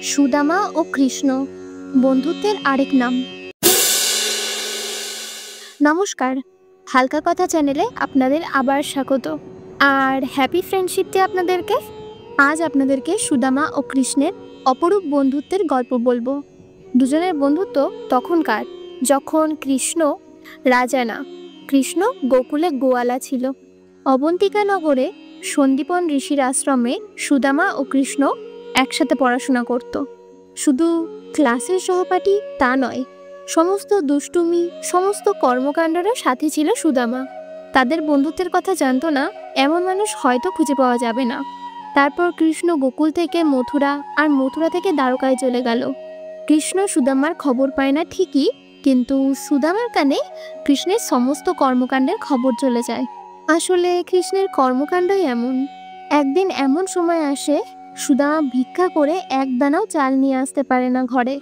সুদামা ও কৃষ্ণ বন্ধুত্বের আরেক নাম। নমস্কার, হালকা কথা চ্যানেলে আপনাদের আবার স্বাগত। আর হ্যাপি ফ্রেন্ডশিপ ডে আপনাদেরকে। আজ আপনাদেরকে সুদামা ও কৃষ্ণের অপরূপ বন্ধুত্বের গল্প বলবো। দুজনের বন্ধুত্ব তখনকার যখন কৃষ্ণ রাজা না, কৃষ্ণ গোকুলে গোয়ালা ছিল। অবন্তিকা নগরে সন্দীপন ঋষির আশ্রমে সুদামা ও কৃষ্ণ একসাথে পড়াশোনা করত। শুধু ক্লাসের সহপাঠী তা নয়, সমস্ত দুষ্টুমি, সমস্ত কর্মকাণ্ডেরও সাথী ছিল সুদামা। তাদের বন্ধুত্বের কথা জানতো না এমন মানুষ হয়তো খুঁজে পাওয়া যাবে না। তারপর কৃষ্ণ গোকুল থেকে মথুরা, আর মথুরা থেকে দ্বারকায় চলে গেল। কৃষ্ণ সুদামার খবর পায় না ঠিকই, কিন্তু সুদামার কানে কৃষ্ণের সমস্ত কর্মকাণ্ডের খবর চলে যায়। আসলে কৃষ্ণের কর্মকাণ্ডই এমন। একদিন এমন সময় আসে, সুদামা ভিক্ষা করে এক দানাও চাল নিয়ে আসতে পারে না ঘরে।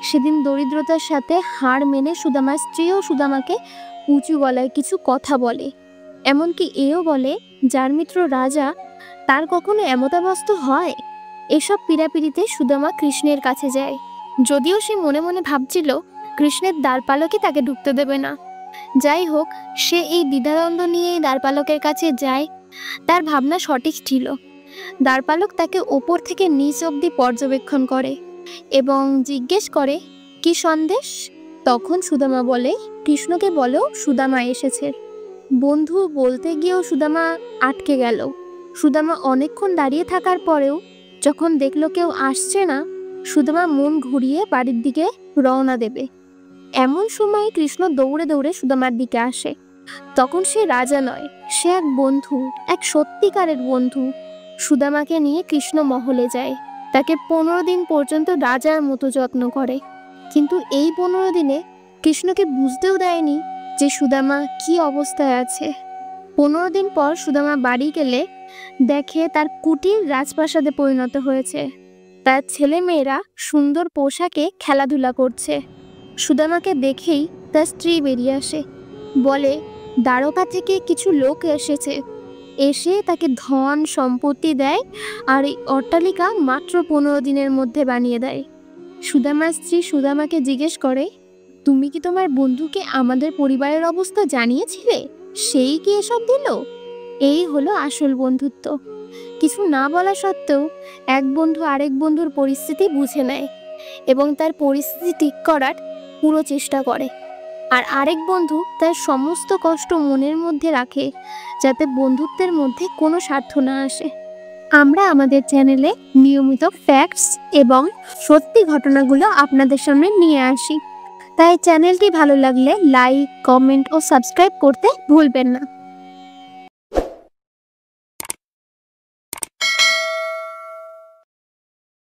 সেদিন দরিদ্রতার সাথে হার মেনে সুদামার স্ত্রীও সুদামাকে উঁচু গলায় কিছু কথা বলে, এমনকি এও বলে যার মিত্র রাজা তার কখনো এমতাবস্থা হয়। এসব পীড়াপিড়িতে সুদামা কৃষ্ণের কাছে যায়, যদিও সে মনে মনে ভাবছিল কৃষ্ণের দ্বারপালকই তাকে ঢুকতে দেবে না। যাই হোক, সে এই দ্বিধাদ্বন্দ্ব নিয়ে দ্বারপালকের কাছে যায়। তার ভাবনা সঠিক ছিল। দ্বারপালক তাকে ওপর থেকে নিচ অবধি পর্যবেক্ষণ করে এবং জিজ্ঞেস করে, কি সন্দেশ? তখন সুদামা বলে, কৃষ্ণকে বলো সুদামা এসেছে। বন্ধু বলতে গিয়েও সুদামা আটকে গেল। সুদামা অনেকক্ষণ দাঁড়িয়ে থাকার পরেও যখন দেখলো কেউ আসছে না, সুদামা মন ঘুরিয়ে বাড়ির দিকে রওনা দেবে। এমন সময় কৃষ্ণ দৌড়ে দৌড়ে সুদামার দিকে আসে। তখন সে রাজা নয়, সে এক বন্ধু, এক সত্যিকারের বন্ধু। সুদামাকে নিয়ে কৃষ্ণ মহলে যায়। তাকে 15 দিন পর্যন্ত রাজার মতো যত্ন করে। কিন্তু এই 15 দিনে কৃষ্ণকে বুঝতেও দেয়নি যে সুদামা কি অবস্থায় আছে। 15 দিন পর সুদামা বাড়ি গেলে দেখে তার কুটির রাজপ্রাসাদে পরিণত হয়েছে। তার ছেলে মেয়েরা সুন্দর পোশাকে খেলাধুলা করছে। সুদামাকে দেখেই তার স্ত্রী বেরিয়ে আসে, বলে দ্বারকা থেকে কিছু লোক এসেছে। এসে তাকে ধন সম্পত্তি দেয়, আর এই অট্টালিকা মাত্র 15 দিনের মধ্যে বানিয়ে দেয়। সুদামার স্ত্রী সুদামাকে জিজ্ঞেস করে, তুমি কি তোমার বন্ধুকে আমাদের পরিবারের অবস্থা জানিয়েছিলে? সেই কি এসব দিল? এই হলো আসল বন্ধুত্ব। কিছু না বলা সত্ত্বেও এক বন্ধু আরেক বন্ধুর পরিস্থিতি বুঝে নেয় এবং তার পরিস্থিতি ঠিক করার পুরো চেষ্টা করে। আর আরেক বন্ধু তার সমস্ত কষ্ট মনের মধ্যে রাখে, যাতে বন্ধুত্বের মধ্যে কোনো স্বার্থ না আসে। আমরা আমাদের চ্যানেলে নিয়মিত ফ্যাক্টস এবং সত্যি ঘটনাগুলো আপনাদের সামনে নিয়ে আসি। তাই চ্যানেলটি ভালো লাগলে লাইক, কমেন্ট ও সাবস্ক্রাইব করতে ভুলবেন না।